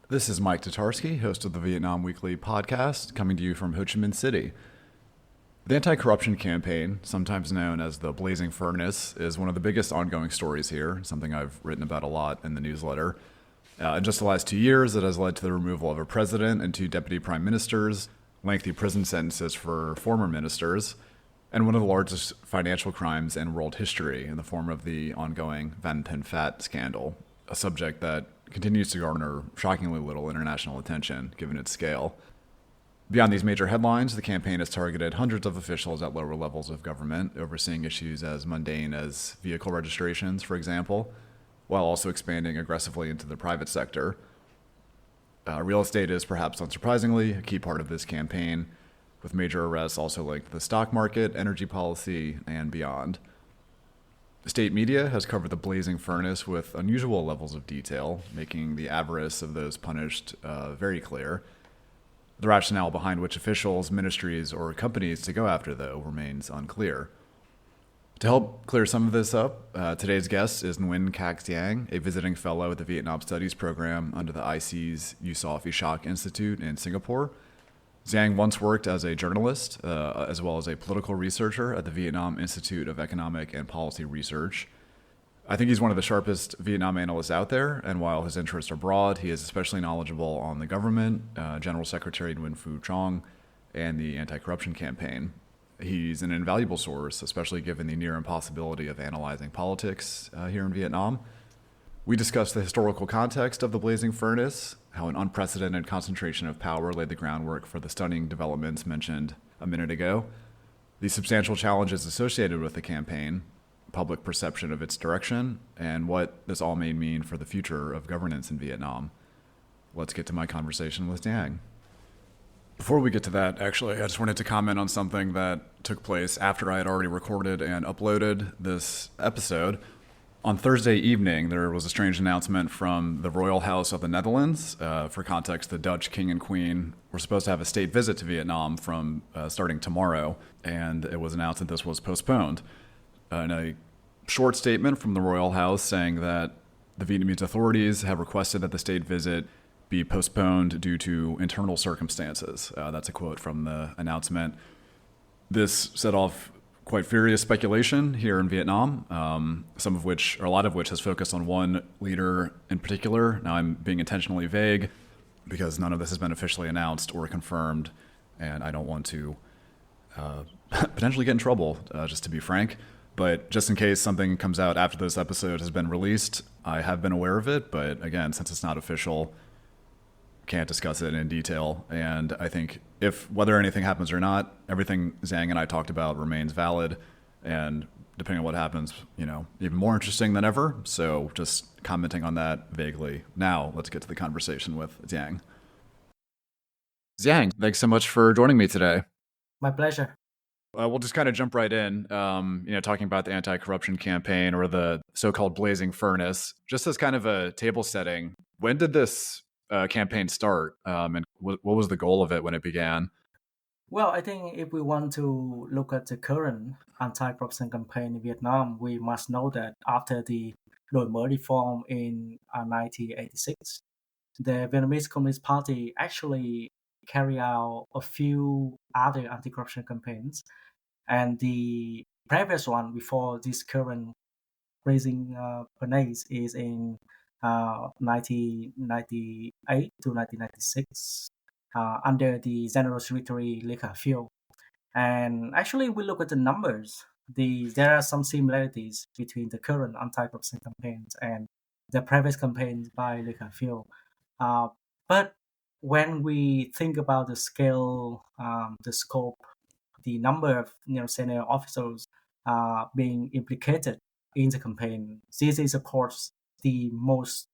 This is Mike Tatarski, host of the Vietnam Weekly podcast, coming to you from Ho Chi Minh City. The anti corruption campaign, sometimes known as the Blazing Furnace, is one of the biggest ongoing stories here, something I've written about a lot in the newsletter. In just the last 2 years, it has led to the removal of a president and 2 deputy prime ministers, lengthy prison sentences for former ministers, and one of the largest financial crimes in world history in the form of the ongoing Van Thien Phat scandal, a subject that continues to garner shockingly little international attention given its scale. Beyond these major headlines, the campaign has targeted hundreds of officials at lower levels of government, overseeing issues as mundane as vehicle registrations, for example, while also expanding aggressively into the private sector. Real estate is, perhaps unsurprisingly, a key part of this campaign, with major arrests also linked to the stock market, energy policy, and beyond. The state media has covered the blazing furnace with unusual levels of detail, making the avarice of those punished very clear. The rationale behind which officials, ministries, or companies to go after, though, remains unclear. To help clear some of this up, today's guest is Nguyen Khac Giang, a visiting fellow at the Vietnam Studies program under the ISEAS Yusof Ishak Institute in Singapore. Giang once worked as a journalist, as well as a political researcher at the Vietnam Institute of Economic and Policy Research. I think he's one of the sharpest Vietnam analysts out there, and while his interests are broad, he is especially knowledgeable on the government, General Secretary Nguyen Phu Trong, and the anti-corruption campaign. He's an invaluable source, especially given the near impossibility of analyzing politics here in Vietnam. We discussed the historical context of the blazing furnace, how an unprecedented concentration of power laid the groundwork for the stunning developments mentioned a minute ago, the substantial challenges associated with the campaign, public perception of its direction, and what this all may mean for the future of governance in Vietnam. Let's get to my conversation with Giang. Before we get to that, actually, I just wanted to comment on something that took place after I had already recorded and uploaded this episode. On Thursday evening, there was a strange announcement from the Royal House of the Netherlands. For context, the Dutch King and Queen were supposed to have a state visit to Vietnam from starting tomorrow, and it was announced that this was postponed. In a short statement from the Royal House saying that the Vietnamese authorities have requested that the state visit be postponed due to internal circumstances. That's a quote from the announcement. This set off quite furious speculation here in Vietnam, some of which, or a lot of which, has focused on one leader in particular. Now, I'm being intentionally vague because none of this has been officially announced or confirmed, and I don't want to potentially get in trouble, just to be frank. But just in case something comes out after this episode has been released, I have been aware of it, but again, since it's not official, can't discuss it in detail. And I think if whether anything happens or not, everything Giang and I talked about remains valid. And depending on what happens, even more interesting than ever. So just commenting on that vaguely. Now let's get to the conversation with Giang. Giang, thanks so much for joining me today. My pleasure. We'll just kind of jump right in, talking about the anti-corruption campaign or the so-called blazing furnace. Just as kind of a table setting, when did this campaign start, and what was the goal of it when it began? Well, I think if we want to look at the current anti-corruption campaign in Vietnam, we must know that after the Đổi Mới reform in 1986, the Vietnamese Communist Party actually carried out a few other anti-corruption campaigns. And the previous one before this current blazing furnace is in 1998 to 1996 under the General Secretary Lê Khả Phiêu. And actually, we look at the numbers. There are some similarities between the current anti-corruption campaigns and the previous campaigns by Lê Khả Phiêu. But when we think about the scale, the scope, the number of senior officers being implicated in the campaign, this is of course the most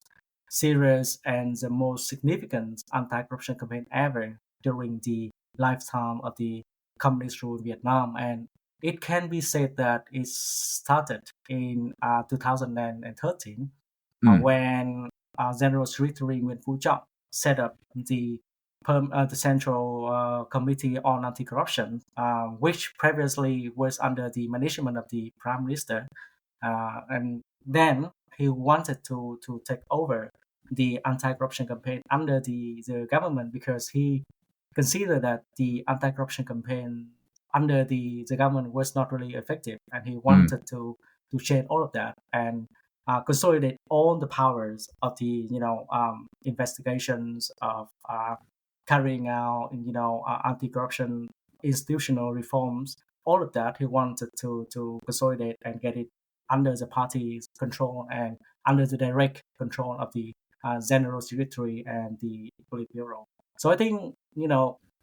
serious and the most significant anti-corruption campaign ever during the lifetime of the communist rule in Vietnam. And it can be said that it started in 2013 when General Secretary Nguyen Phu Trong set up the Central Committee on Anti-Corruption, which previously was under the management of the Prime Minister. And then he wanted to take over the anti-corruption campaign under the government, because he considered that the anti-corruption campaign under the government was not really effective, and he Mm. wanted to change all of that and consolidate all the powers of the investigations of carrying out anti-corruption institutional reforms. All of that he wanted to consolidate and get it under the party's control and under the direct control of the general secretary and the Politburo. So I think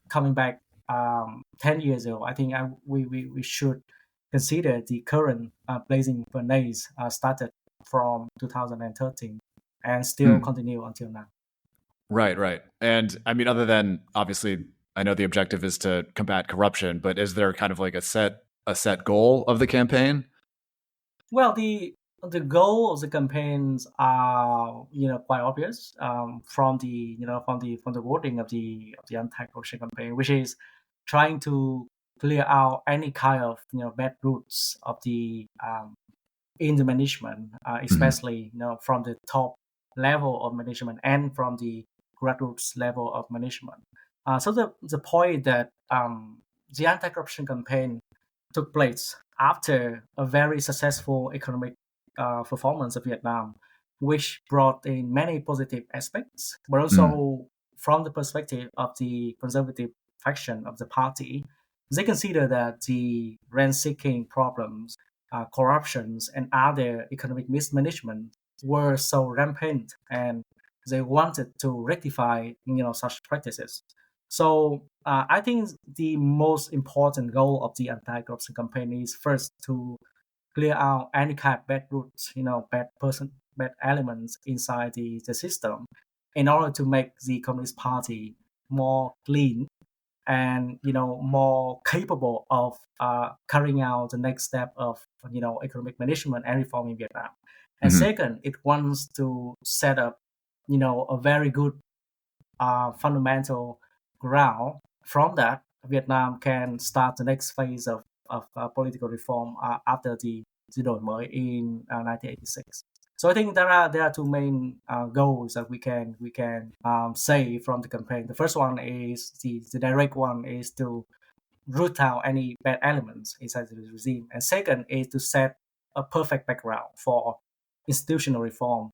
coming back 10 years ago, I think we should consider the current blazing furnace started from 2013 and still Mm. continue until now. Right, right. And I mean, other than obviously, I know the objective is to combat corruption, but is there kind of like a set goal of the campaign? Well, the goal of the campaigns are quite obvious from the from the wording of the anti-corruption campaign, which is trying to clear out any kind of bad roots of the in the management, Mhm. especially from the top level of management and from the grassroots level of management. So the point that the anti-corruption campaign took place after a very successful economic performance of Vietnam, which brought in many positive aspects, but Mm. also from the perspective of the conservative faction of the party, they consider that the rent-seeking problems, corruptions, and other economic mismanagement were so rampant, and they wanted to rectify such practices. So I think the most important goal of the anti-corruption campaign is first to clear out any kind of bad roots, bad elements inside the system, in order to make the Communist Party more clean and more capable of carrying out the next step of economic management and reform in Vietnam. And Mhm. second, it wants to set up a very good fundamental ground. From that, Vietnam can start the next phase of political reform after the Đổi Mới in 1986. So I think there are two main goals that we can say from the campaign. The first one is the direct one is to root out any bad elements inside the regime, and second is to set a perfect background for institutional reform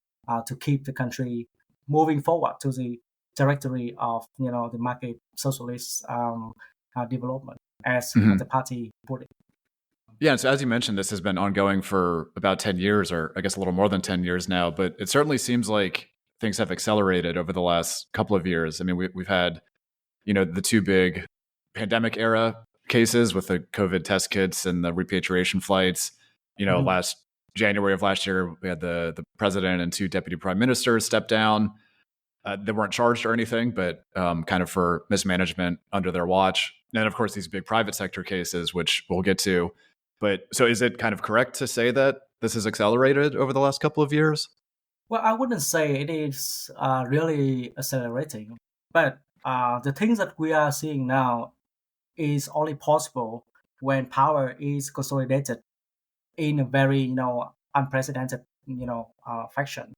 to keep the country moving forward to the trajectory of the market socialist development, as the Mhm. party put it. Yeah, and so as you mentioned, this has been ongoing for about 10 years, or I guess a little more than 10 years now, but it certainly seems like things have accelerated over the last couple of years. I mean, we've had, the two big pandemic era cases with the COVID test kits and the repatriation flights. Mhm. Last January of last year, we had the president and two deputy prime ministers step down. They weren't charged or anything, but kind of for mismanagement under their watch. And then, of course, these big private sector cases, which we'll get to. But so is it kind of correct to say that this has accelerated over the last couple of years? Well, I wouldn't say it is really accelerating, but the things that we are seeing now is only possible when power is consolidated in a very unprecedented fashion,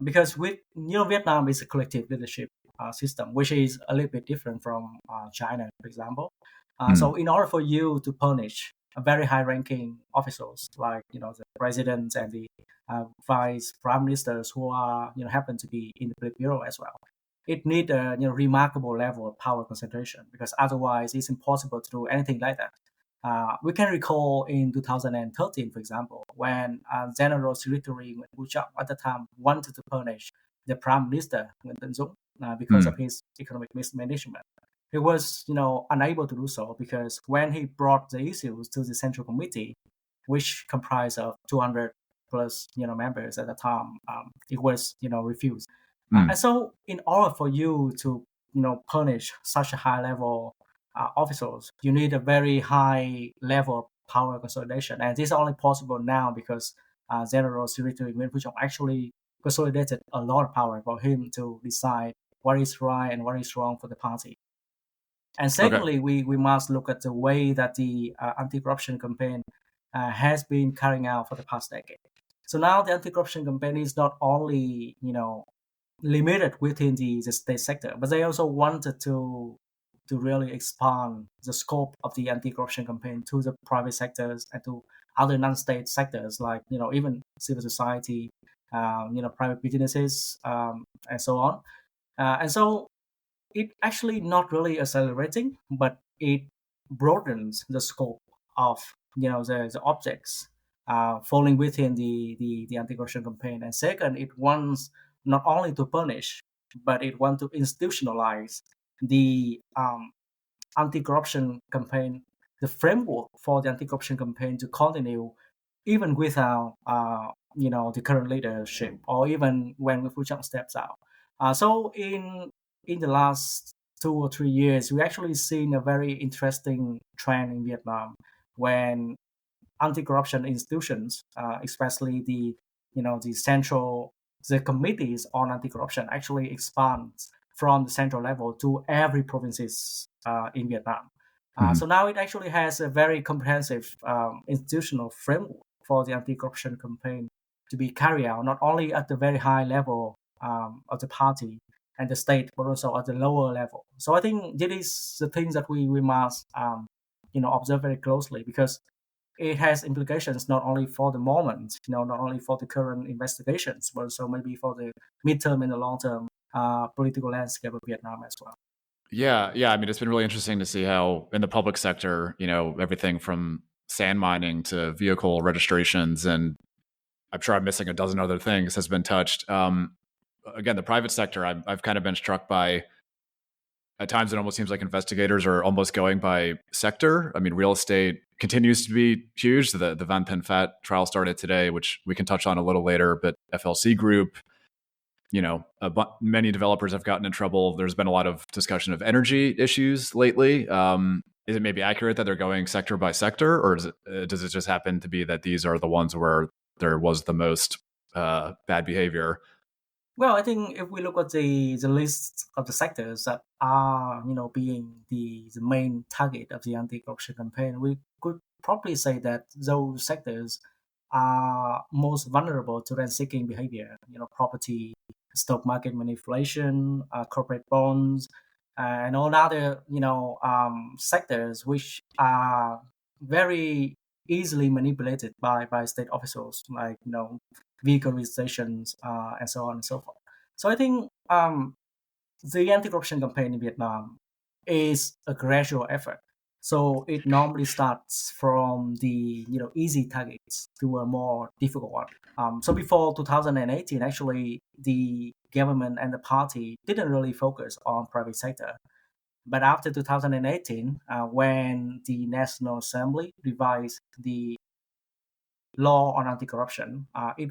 because with Vietnam is a collective leadership system, which is a little bit different from China, for example. So Mm. in order for you to punish a very high ranking officials like the president and the vice prime ministers who are happen to be in the Politburo as well, it need a remarkable level of power concentration, because otherwise it's impossible to do anything like that. We can recall in 2013, for example, when General Secretary Nguyen Khac Giang at the time wanted to punish the Prime Minister Nguyen Tân Dũng because of Mm. his economic mismanagement. He was, unable to do so, because when he brought the issues to the Central Committee, which comprised of 200 plus, members at the time, it was, refused. And Mm. so, in order for you to, punish such a high level officers, you need a very high level of power consolidation, and this is only possible now because General Secretary Nguyễn Phú Trọng actually consolidated a lot of power for him to decide what is right and what is wrong for the party. And Okay. secondly, we must look at the way that the anti-corruption campaign has been carrying out for the past decade. So now the anti-corruption campaign is not only limited within the state sector, but they also wanted to really expand the scope of the anti-corruption campaign to the private sectors and to other non-state sectors, like even civil society, private businesses, and so on. And so it actually not really accelerating, but it broadens the scope of the objects falling within the anti-corruption campaign. And second, it wants not only to punish, but it wants to institutionalize the anti-corruption campaign, the framework for the anti-corruption campaign to continue even without the current leadership, or even when Fu Chang steps out. So in the last 2 or 3 years, we actually seen a very interesting trend in Vietnam when anti-corruption institutions, especially the committees on anti-corruption, actually expands from the central level to every provinces in Vietnam. So now it actually has a very comprehensive institutional framework for the anti-corruption campaign to be carried out, not only at the very high level of the party and the state, but also at the lower level. So I think this is the things that we must observe very closely, because it has implications not only for the moment, not only for the current investigations, but also maybe for the midterm and the long-term political landscape of Vietnam as well. Yeah. I mean, it's been really interesting to see how in the public sector, everything from sand mining to vehicle registrations, and I'm sure I'm missing a dozen other things, has been touched. Again, the private sector, I've kind of been struck by, at times it almost seems like investigators are almost going by sector. I mean, real estate continues to be huge. The Van Thien Phat trial started today, which we can touch on a little later, but FLC Group, many developers have gotten in trouble. There's been a lot of discussion of energy issues lately. Is it maybe accurate that they're going sector by sector, or does it just happen to be that these are the ones where there was the most bad behavior? Well, I think if we look at the list of the sectors that are, being the main target of the anti-corruption campaign, we could probably say that those sectors are most vulnerable to rent-seeking behavior. Property, stock market manipulation, corporate bonds, and all other, sectors which are very easily manipulated by state officials, like vehicle registrations, and so on and so forth. So I think the anti-corruption campaign in Vietnam is a gradual effort. So it normally starts from the easy targets to a more difficult one. So before 2018, actually, the government and the party didn't really focus on private sector. But after 2018, when the National Assembly revised the law on anti-corruption, it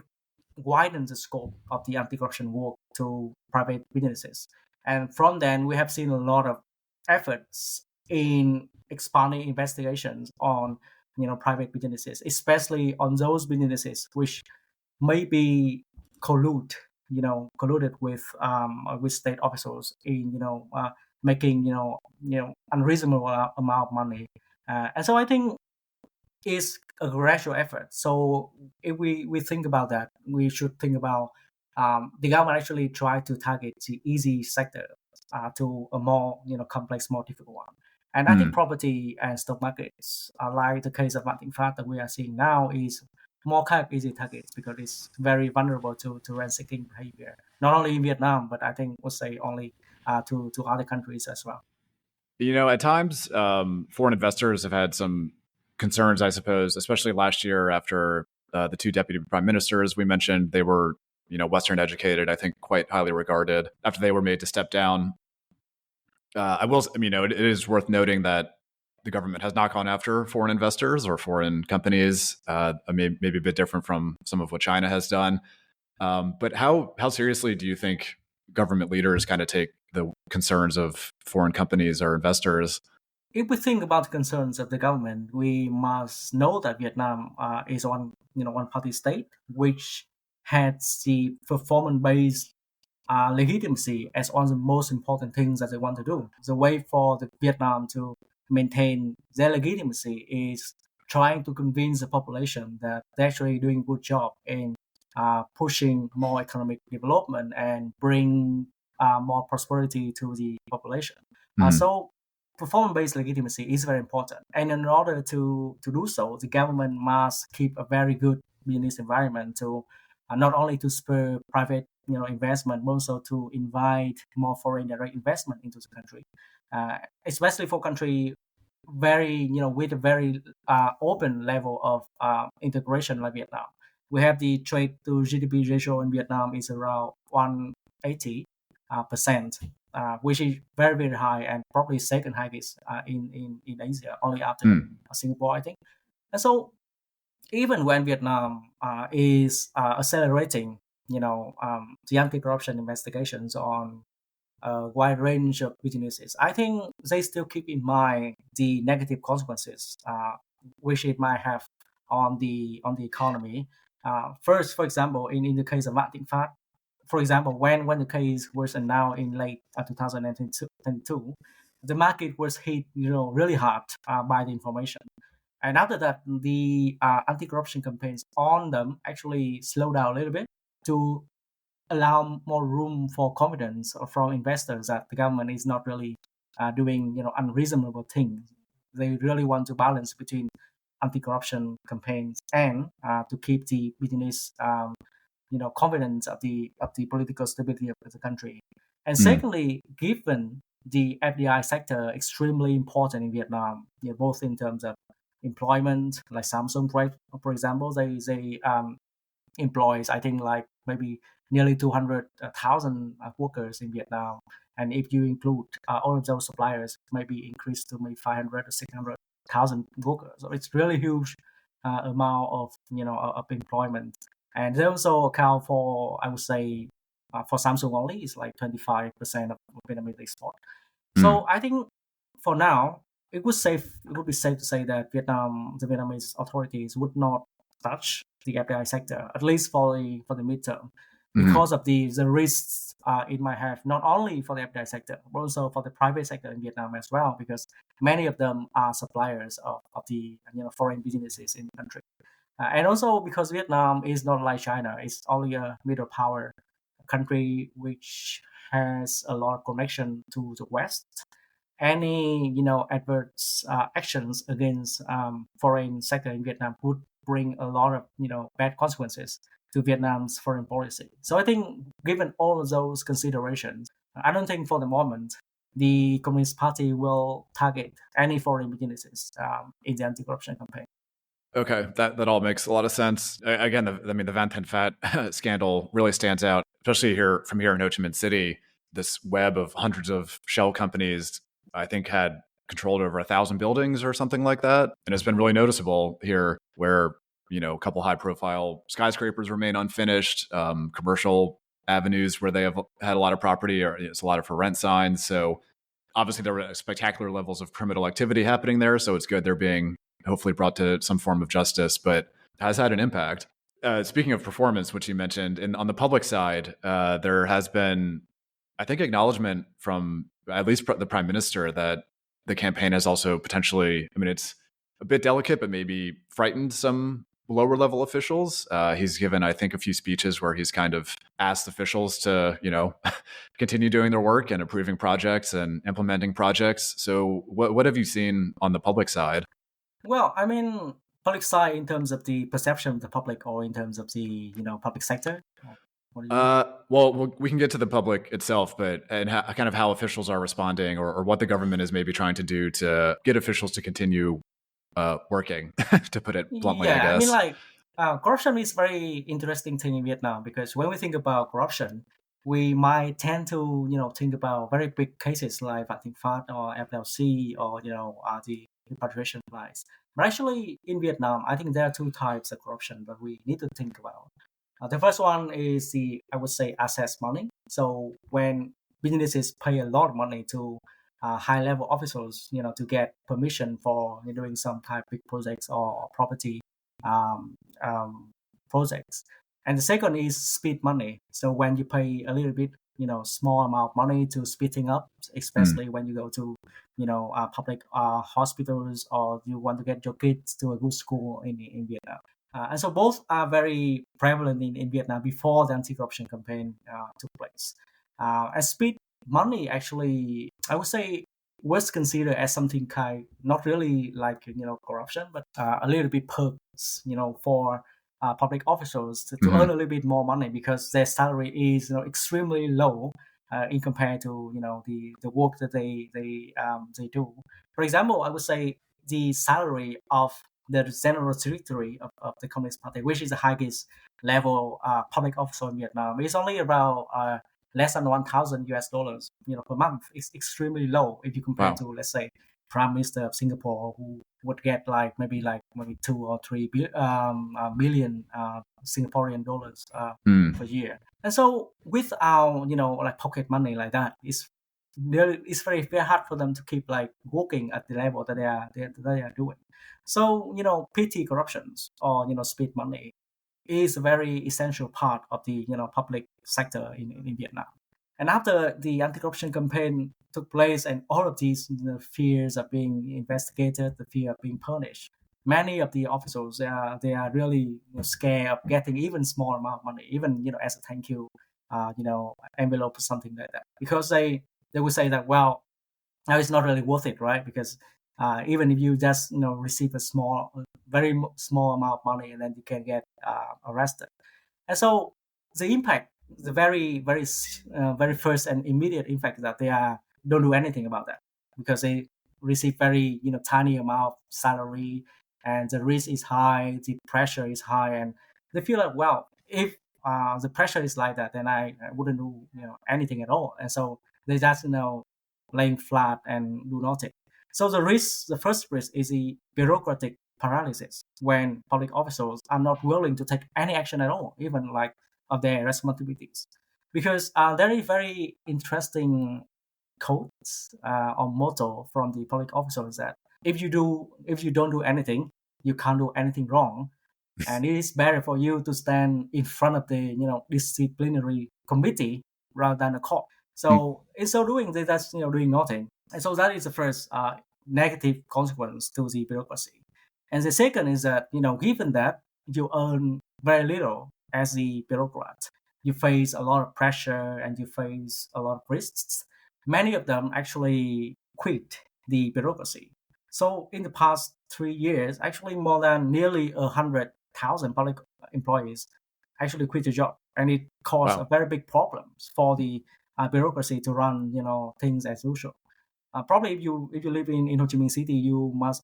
widens the scope of the anti-corruption work to private businesses. And from then, we have seen a lot of efforts in expanding investigations on private businesses, especially on those businesses which may be colluded with state officials in making unreasonable amount of money. And so I think it's a gradual effort. So if we think about that, we should think about the government actually try to target the easy sector to a more complex, more difficult one. And I think property and stock markets, like the case of Van Thien Phat that we are seeing now, is more kind of easy targets because it's very vulnerable to rent-seeking behavior, not only in Vietnam, but I think we'll say only to other countries as well. At times, foreign investors have had some concerns, I suppose, especially last year after the two deputy prime ministers we mentioned. They were, Western educated, I think quite highly regarded. After they were made to step down, it is worth noting that the government has not gone after foreign investors or foreign companies, maybe a bit different from some of what China has done. But how seriously do you think government leaders kind of take the concerns of foreign companies or investors? If we think about the concerns of the government, we must know that Vietnam is one party state, which has the performance-based legitimacy as one of the most important things that they want to do. The way for the Vietnam to maintain their legitimacy is trying to convince the population that they're actually doing a good job in pushing more economic development and bring more prosperity to the population. So performance-based legitimacy is very important. And in order to do so, the government must keep a very good business environment to not only to spur private investment, but also to invite more foreign direct investment into the country, especially for country very with a very open level of integration like Vietnam. We have the trade to GDP ratio in Vietnam is around 180 percent, which is very very high and probably second highest in Asia, only after Singapore, I think. And so even when Vietnam is accelerating, the anti-corruption investigations on a wide range of businesses, I think they still keep in mind the negative consequences which it might have on the economy. First, for example, in the case of Martin Phát, for example, when the case was announced in late 2022, the market was hit really hard by the information. And after that, the anti-corruption campaigns on them actually slowed down a little bit to allow more room for confidence from investors that the government is not really doing unreasonable things. They really want to balance between anti-corruption campaigns and to keep the business confidence of the political stability of the country. And secondly, given the FDI sector extremely important in Vietnam, both in terms of employment, like Samsung, for example, they employs, I think, like maybe nearly 200,000 workers in Vietnam. And if you include all of those suppliers, maybe increase to maybe 500 or 600,000 workers. So it's really huge amount of employment. And they also account for, I would say, for Samsung only, it's like 25% of Vietnamese export. So I think for now, it would be safe to say that the Vietnamese authorities would not touch the FDI sector, at least for the midterm, because of the risks it might have, not only for the FDI sector, but also for the private sector in Vietnam as well, because many of them are suppliers of the foreign businesses in the country. And also because Vietnam is not like China, it's only a middle power country which has a lot of connection to the West. Any adverse actions against foreign sector in Vietnam would bring a lot of bad consequences to Vietnam's foreign policy. So I think, given all of those considerations, I don't think for the moment the Communist Party will target any foreign businesses in the anti-corruption campaign. Okay, that all makes a lot of sense. Again, the Van Thien Phat scandal really stands out, especially from here in Ho Chi Minh City. This web of hundreds of shell companies, I think, had controlled over 1,000 buildings or something like that, and it's been really noticeable here, where a couple high-profile skyscrapers remain unfinished, commercial avenues where they have had a lot of property, or it's a lot of for rent signs. So obviously there were spectacular levels of criminal activity happening there. So it's good they're being hopefully brought to some form of justice, but has had an impact. Speaking of performance, which you mentioned, on the public side, there has been, I think, acknowledgement from at least the Prime Minister that the campaign has also potentially, it's a bit delicate, but maybe frightened some lower level officials. He's given, I think, a few speeches where he's kind of asked officials to, continue doing their work and approving projects and implementing projects. So what have you seen on the public side? Well, public side in terms of the perception of the public, or in terms of the public sector? Well, we can get to the public itself, but kind of how officials are responding, or what the government is maybe trying to do to get officials to continue working, to put it bluntly, I guess. Corruption is very interesting thing in Vietnam, because when we think about corruption, we might tend to think about very big cases like Vạn Thịnh Phát or FLC, or the repatriation flights. But actually, in Vietnam, I think there are two types of corruption that we need to think about. The first one is I would say, access money. So when businesses pay a lot of money to high-level officials, to get permission for doing some kind of big projects or property projects. And the second is speed money. So when you pay a little bit, small amount of money to speeding up, especially when you go to, public hospitals, or you want to get your kids to a good school in Vietnam. And so both are very prevalent in Vietnam before the anti-corruption campaign took place. And speed money actually, I would say, was considered as something kind, not really like corruption, but a little bit perks, for public officials to Hmm. earn a little bit more money because their salary is extremely low in compared to the work that they do. For example, I would say the salary of the general secretary of the Communist Party, which is the highest level public officer in Vietnam, is only about less than $1,000 per month. It's extremely low if you compare Wow. to, let's say, Prime Minister of Singapore, who would get maybe 2 or 3 million Singaporean dollars Mm. per year. And so with our like pocket money like that, it's very hard for them to keep like working at the level that they are doing. So petty corruptions or speed money is a very essential part of the public sector in Vietnam. And after the anti-corruption campaign took place and all of these fears of being investigated, the fear of being punished, many of the officials they are really scared of getting even small amount of money, even as a thank you, envelope or something like that, because they would say that, well, now it's not really worth it, right? Because even if you just receive a very small amount of money, and then you can get arrested. And so the impact, the very first and immediate impact, is that don't do anything about that because they receive very tiny amount of salary, and the risk is high, the pressure is high, and they feel like, well, if the pressure is like that, then I wouldn't do anything at all. And so they just laying flat and do nothing. So the first risk is the bureaucratic paralysis when public officials are not willing to take any action at all, even like of their responsibilities. Because there is very interesting quotes or motto from the public officials that if you don't do anything, you can't do anything wrong, and it is better for you to stand in front of the disciplinary committee rather than a court. Mm. So in so doing, they just doing nothing, and so that is the first negative consequence to the bureaucracy. And the second is that given that you earn very little as the bureaucrat, you face a lot of pressure and you face a lot of risks. Many of them actually quit the bureaucracy. So in the past 3 years, actually more than nearly 100,000 public employees actually quit the job, and it caused a Wow. very big problems for the bureaucracy to run things as usual. Probably if you live in Ho Chi Minh City, you must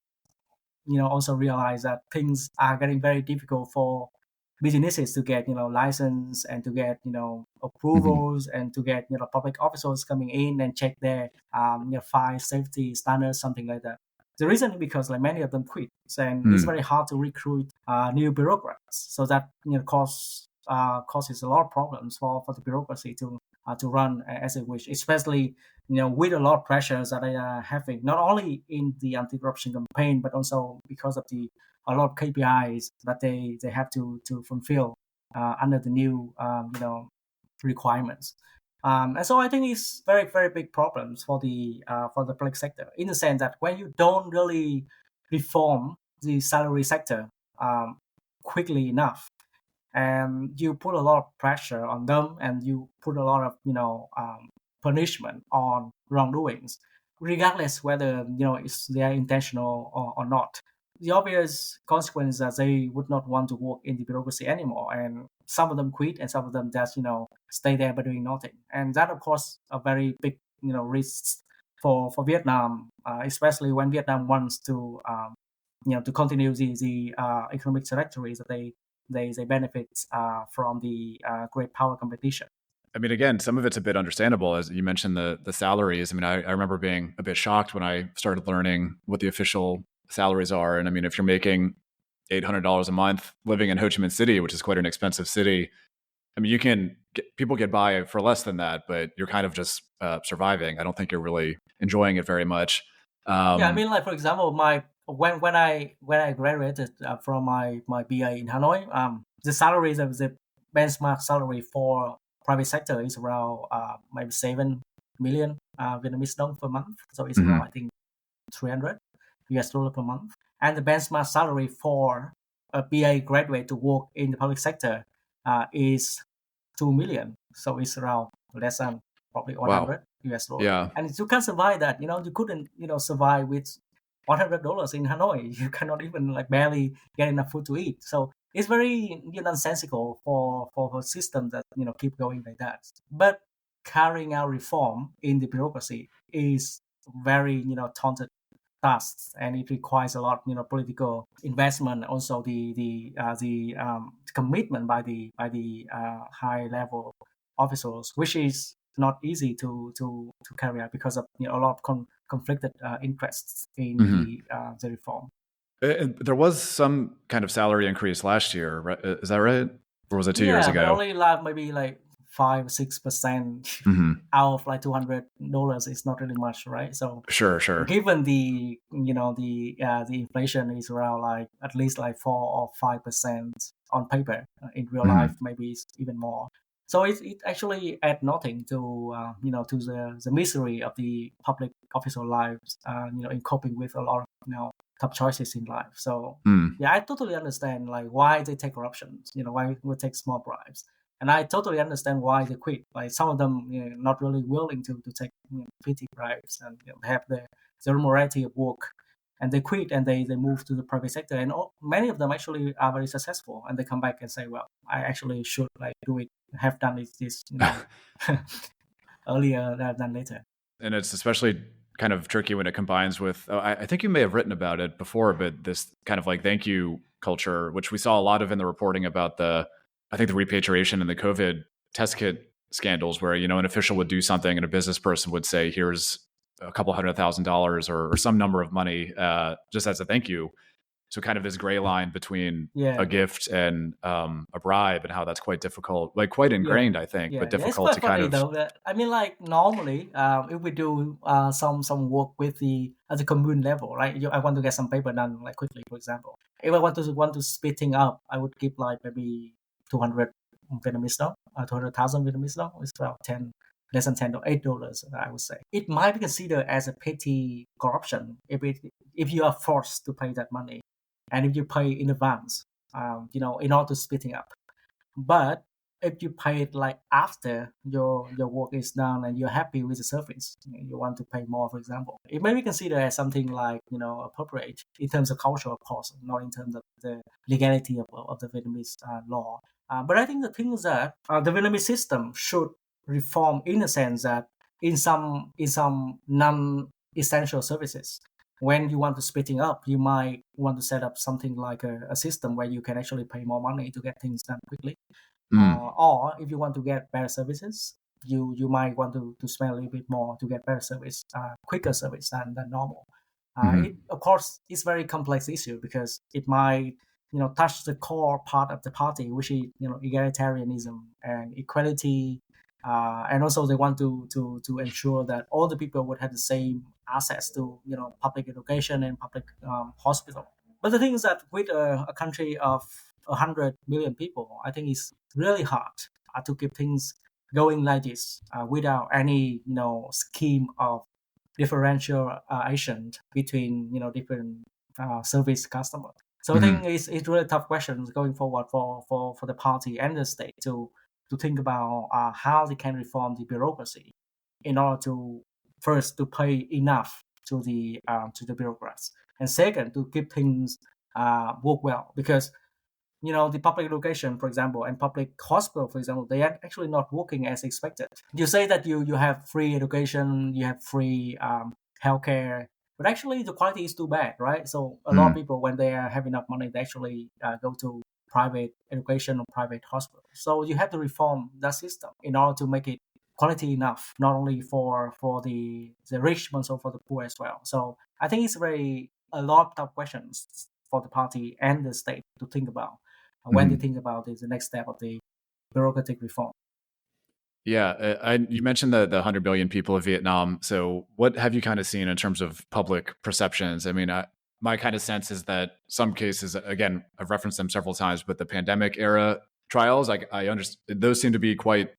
also realize that things are getting very difficult for businesses to get license and to get Hmm. approvals and to get public officials coming in and check their fire safety standards, something like that. The reason is because like many of them quit, and it's Mm. very hard to recruit new bureaucrats. So that causes a lot of problems for the bureaucracy to run as it wish, especially with a lot of pressures that they are having, not only in the anti-corruption campaign, but also because of a lot of KPIs that they have to fulfill under the new requirements. And so I think it's very big problems for the public sector, in the sense that when you don't really reform the salary sector um, quickly enough, and you put a lot of pressure on them, and you put a lot of punishment on wrongdoings, regardless whether it's they're intentional or not. The obvious consequence is that they would not want to work in the bureaucracy anymore, and some of them quit, and some of them just stay there by doing nothing, and that of course a very big risk for Vietnam, especially when Vietnam wants to continue the economic trajectories that they benefit from the great power competition. I mean, again, some of it's a bit understandable, as you mentioned the salaries. I mean, I remember being a bit shocked when I started learning what the official salaries are. And I mean, if you're making $800 a month living in Ho Chi Minh City, which is quite an expensive city, I mean, people get by for less than that, but you're kind of just surviving. I don't think you're really enjoying it very much. Yeah, I Um, mean, like for example, my when I graduated from my BA in Hanoi, the salaries of the benchmark salary for private sector is around maybe 7 million Vietnamese dong per month. So it's around, mhm. I think, $300 per month. And the benchmark salary for a BA graduate to work in the public sector is 2 million. So it's around less than probably Wow. 100 US dollar. Yeah. And you can't survive that. You couldn't, survive with $100 in Hanoi. You cannot even like barely get enough food to eat. So it's very nonsensical for a system that keep going like that. But carrying out reform in the bureaucracy is very taunted tasks, and it requires a lot political investment, also the commitment by the high level officials, which is not easy to carry out because of a lot of conflicted interests in the reform. There was some kind of salary increase last year, right? Is that right? Or was it 2 years Yeah, but ago? only like maybe like 5-6% out of like $200 is not really much, right? So Sure. given the the inflation is around like at least like 4 or 5% on paper, in real life maybe it's even more. So it actually add nothing to to the misery of the public official lives, in coping with a lot of tough choices in life. So yeah, I totally understand like why they take corruptions, why they take small bribes. And I totally understand why they quit. Like some of them, not really willing to take petty bribes, and have the morality of work, and they quit and they move to the private sector. And many of them actually are very successful, and they come back and say, "Well, I actually should like do it, have done this earlier than later." And it's especially kind of tricky when it combines with, I think you may have written about it before, but this kind of like thank you culture, which we saw a lot of in the reporting about I think the repatriation and the COVID test kit scandals, where, an official would do something and a business person would say, here's a couple $100,000 or some number of money just as a thank you. So kind of this gray line between a gift and a bribe, and how that's quite difficult, like quite ingrained, I think, but difficult to kind of. Though. I mean, like normally, if we do some work with at the commune level, right? I want to get some paper done like quickly, for example. If I want to speed things up, I would give like maybe 200 Vietnamese dong, 200,000 Vietnamese dong. It's about less than $10 or $8, I would say. It might be considered as a petty corruption if you are forced to pay that money, and if you pay in advance, in order to speeding up. But if you pay it like after your work is done and you're happy with the service, you want to pay more, for example, it may be considered as something like appropriate in terms of culture, of course, not in terms of the legality of the Vietnamese law. But I think the thing is that the Vietnamese system should reform in a sense that in some non-essential services, when you want to splitting up, you might want to set up something like a system where you can actually pay more money to get things done quickly. Or if you want to get better services, you might want to spend a little bit more to get better service, quicker service than normal. It, of course, it's very complex issue because it might touch the core part of the party, which is egalitarianism and equality. And also they want to ensure that all the people would have the same access to public education and public hospital. But the thing is that with a country of 100 million people, I think it's really hard to keep things going like this without any scheme of differentiation between different service customers. So I think it's really tough questions going forward for the party and the state to think about how they can reform the bureaucracy in order to first to pay enough to the bureaucrats, and second to keep things work well, because the public education, for example, and public hospital, for example, they are actually not working as expected. You say that you have free education, you have free healthcare, but actually the quality is too bad, right? So a lot of people, when they have enough money, they actually go to private education or private hospital. So you have to reform that system in order to make it quality enough, not only for the rich, but also for the poor as well. So I think it's a lot of tough questions for the party and the state to think about when they think about the next step of the bureaucratic reform. Yeah, you mentioned the 100 billion people of Vietnam. So what have you kind of seen in terms of public perceptions? I mean, my kind of sense is that some cases, again, I've referenced them several times, but the pandemic era trials, I understand those seem to be quite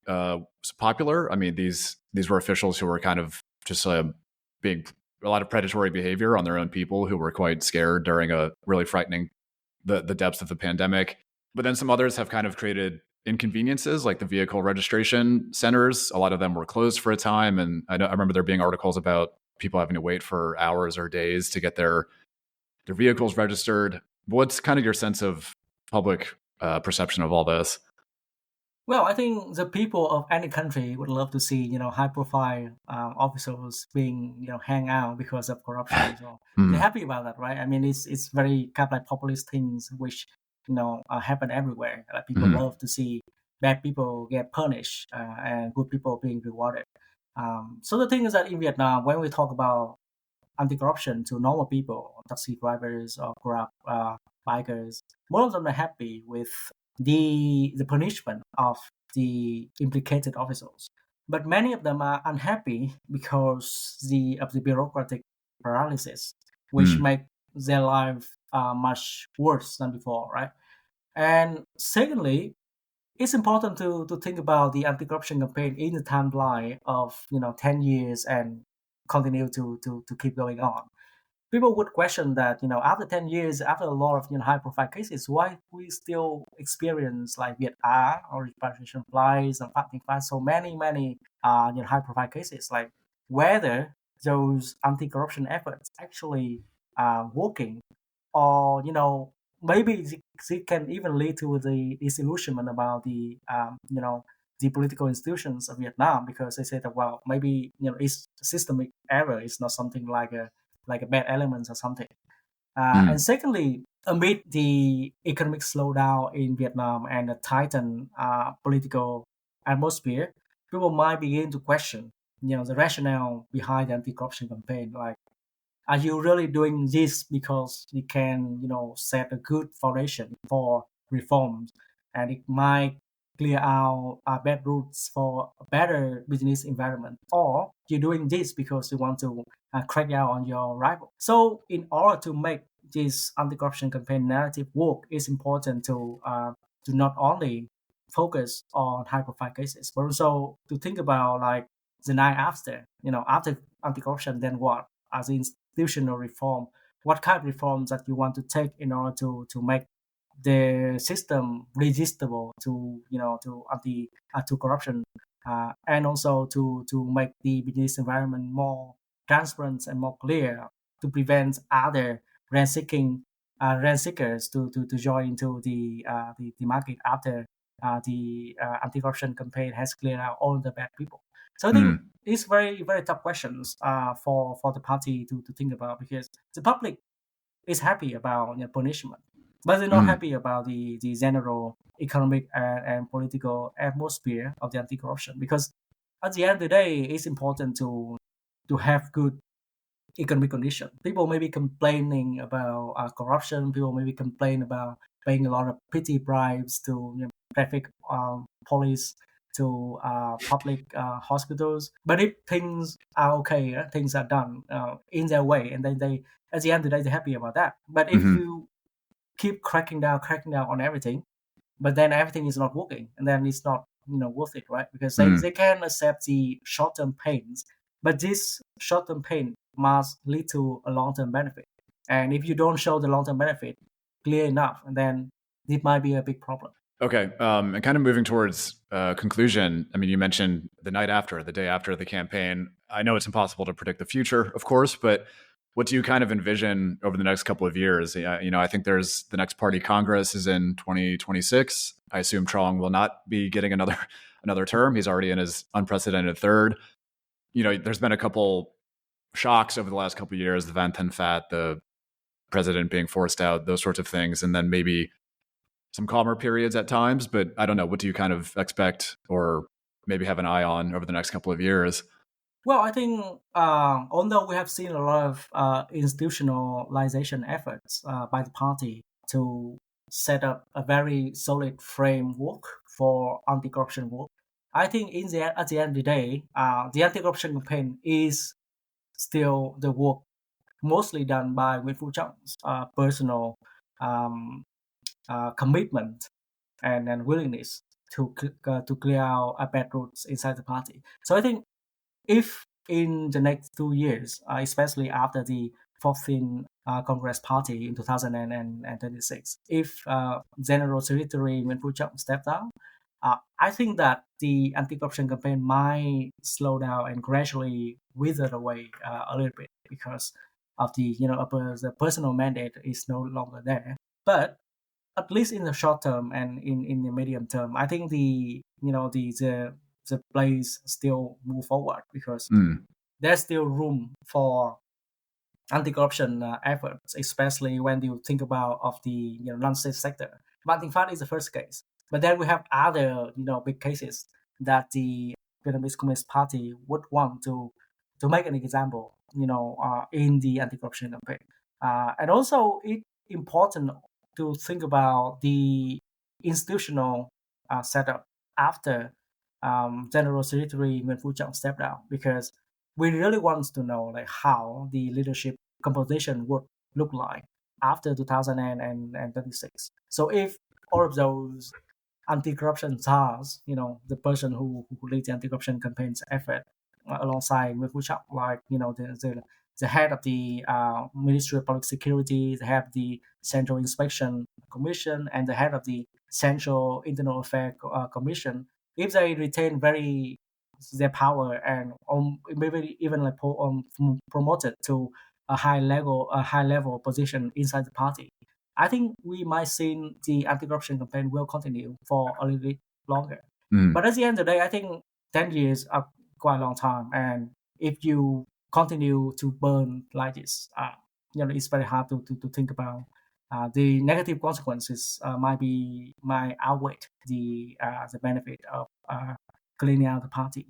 popular. I mean, these were officials who were kind of just being a lot of predatory behavior on their own people who were quite scared during a really frightening the depths of the pandemic. But then some others have kind of created inconveniences, like the vehicle registration centers. A lot of them were closed for a time, and I remember there being articles about people having to wait for hours or days to get their vehicles registered. What's kind of your sense of public perception of all this? Well, I think the people of any country would love to see, high-profile officers being, hang out because of corruption. So they're Mm, happy about that, right? I mean, it's very kind of like populist things which, happen everywhere. Like people mm, love to see bad people get punished and good people being rewarded. So the thing is that in Vietnam, when we talk about anti-corruption to normal people, taxi drivers or Grab bikers, most of them are happy with the punishment of the implicated officers. But many of them are unhappy because of the bureaucratic paralysis, which mm, make their life much worse than before, right? And secondly, it's important to think about the anti-corruption campaign in the timeline of 10 years and continue to keep going on. People would question that after 10 years, after a lot of high profile cases, why we still experience like Viet Á or repatriation flights and fighting flights, so many high profile cases, like whether those anti-corruption efforts actually are working, or maybe it can even lead to the disillusionment about the political institutions of Vietnam, because they say that, well, maybe it's systemic error. It's not something like a bad elements or something. And mm, secondly, amid the economic slowdown in Vietnam and the tightened political atmosphere, people might begin to question the rationale behind the anti-corruption campaign. Like, are you really doing this because you can set a good foundation for reforms, and it might clear out bad routes for a better business environment, or you're doing this because you want to crack down on your rival? So in order to make this anti-corruption campaign narrative work, it's important to not only focus on high profile cases, but also to think about like the night after, after anti-corruption, then what? As institutional reform, what kind of reforms that you want to take in order to make the system resistible to to corruption, and also to make the business environment more transparent and more clear, to prevent other rent seekers to join into the market after the anti-corruption campaign has cleared out all the bad people. So I think mm, it's very tough questions for the party to think about, because the public is happy about punishment, but they're not mm, happy about the general economic and political atmosphere of the anti-corruption. Because at the end of the day, it's important to have good economic condition. People may be complaining about corruption. People may be complaining about paying a lot of petty bribes to traffic police, to public hospitals. But if things are okay, things are done in their way, and then they, at the end of the day, they're happy about that. But if mm, you keep cracking down on everything, but then everything is not working, and then it's not worth it, right? Because they mm. can accept the short-term pains, but this short-term pain must lead to a long-term benefit. And if you don't show the long-term benefit clear enough, then it might be a big problem. Okay, and kind of moving towards conclusion. I mean, you mentioned the night after, the day after the campaign. I know it's impossible to predict the future, of course, but what do you kind of envision over the next couple of years? I think there's the next party Congress is in 2026. I assume Trong will not be getting another another term. He's already in his unprecedented third. There's been a couple shocks over the last couple of years: the Van Ten Fat, the president being forced out, those sorts of things, and then maybe some calmer periods at times. But I don't know. What do you kind of expect or maybe have an eye on over the next couple of years? Well, I think although we have seen a lot of institutionalization efforts by the party to set up a very solid framework for anti-corruption work, I think at the end of the day, the anti-corruption campaign is still the work mostly done by Nguyễn Phú Trọng personal um, commitment and willingness to clear out bad roots inside the party. So I think if in the next 2 years, especially after the 14th Congress Party in 2026. If General Secretary Nguyen Khac Giang stepped down, I think that the anti-corruption campaign might slow down and gradually wither away a little bit because of the personal mandate is no longer there. But at least in the short term and in the medium term, I think the place still move forward because there's still room for anti-corruption efforts, especially when you think about of the non-state sector. Banting Fund is the first case, but then we have other big cases that the Vietnamese Communist Party would want to make an example, in the anti-corruption campaign, and also it's important to think about the institutional setup after General Secretary Nguyen Phu Trọng stepped down because we really want to know like how the leadership composition would look like after 2026. So if all of those anti-corruption czars, the person who leads the anti-corruption campaign's effort alongside with Wu Chao, like the head of the Ministry of Public Security, the head of the Central Inspection Commission, and the head of the Central Internal Affairs Commission, if they retain their power and maybe even like promoted to a high level position inside the party, I think we might see the anti-corruption campaign will continue for a little bit longer. But at the end of the day, I think 10 years are quite a long time, and if you continue to burn like this, it's very hard to think about. The negative consequences might outweigh the benefit of cleaning out the party.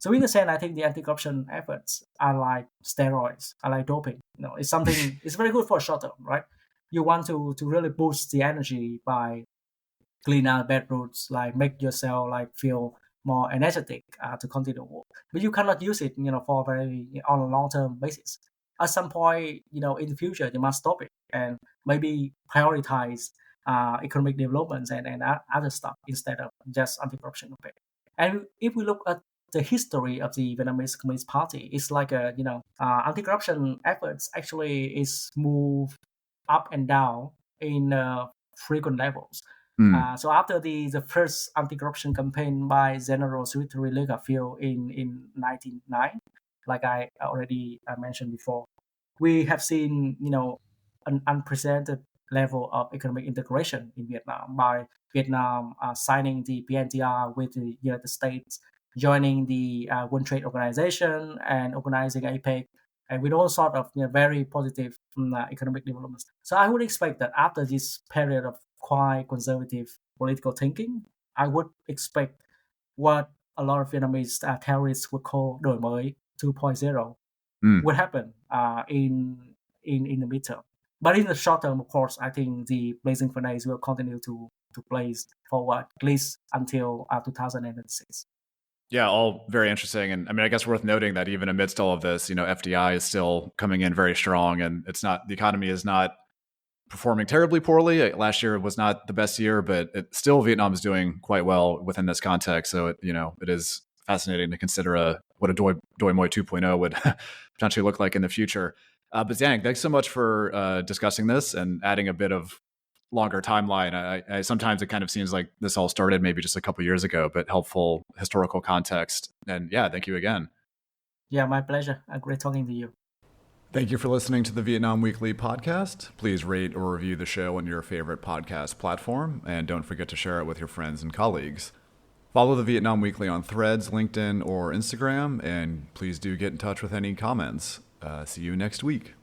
So in a sense, I think the anti-corruption efforts are like steroids, are like doping. It's something. It's very good for short term, right? You want to really boost the energy by clean out bad roots, like make yourself like feel more energetic to continue work. But you cannot use it, for on a long term basis. At some point, in the future, you must stop it and maybe prioritize economic developments and other stuff instead of just anti-corruption campaign. And if we look at the history of the Vietnamese Communist Party, it's like anti-corruption efforts actually is moved up and down in frequent levels. So after the first anti-corruption campaign by General Secretary Lê Khả Phiêu in 1999, like I already mentioned before, we have seen an unprecedented level of economic integration in Vietnam by Vietnam signing the PNTR with the United States, joining the World Trade Organization and organizing APEC, and with all sort of very positive economic developments. So I would expect that after this period of quite conservative political thinking, I would expect what a lot of Vietnamese theorists would call Đổi Mới 2.0 would happen in the midterm. But in the short term, of course, I think the blazing furnace will continue to blaze forward, at least until 2006. Yeah, all very interesting. And I mean, I guess worth noting that even amidst all of this, FDI is still coming in very strong, and the economy is not performing terribly poorly. Last year was not the best year, but still Vietnam is doing quite well within this context. So it is fascinating to consider what a Doi Moi 2.0 would potentially look like in the future. But Giang, thanks so much for discussing this and adding a bit of longer timeline. I sometimes it kind of seems like this all started maybe just a couple of years ago, but helpful historical context. And yeah, thank you again. Yeah, my pleasure. Great talking to you. Thank you for listening to the Vietnam Weekly podcast. Please rate or review the show on your favorite podcast platform, and don't forget to share it with your friends and colleagues. Follow the Vietnam Weekly on Threads, LinkedIn, or Instagram, and please do get in touch with any comments. See you next week.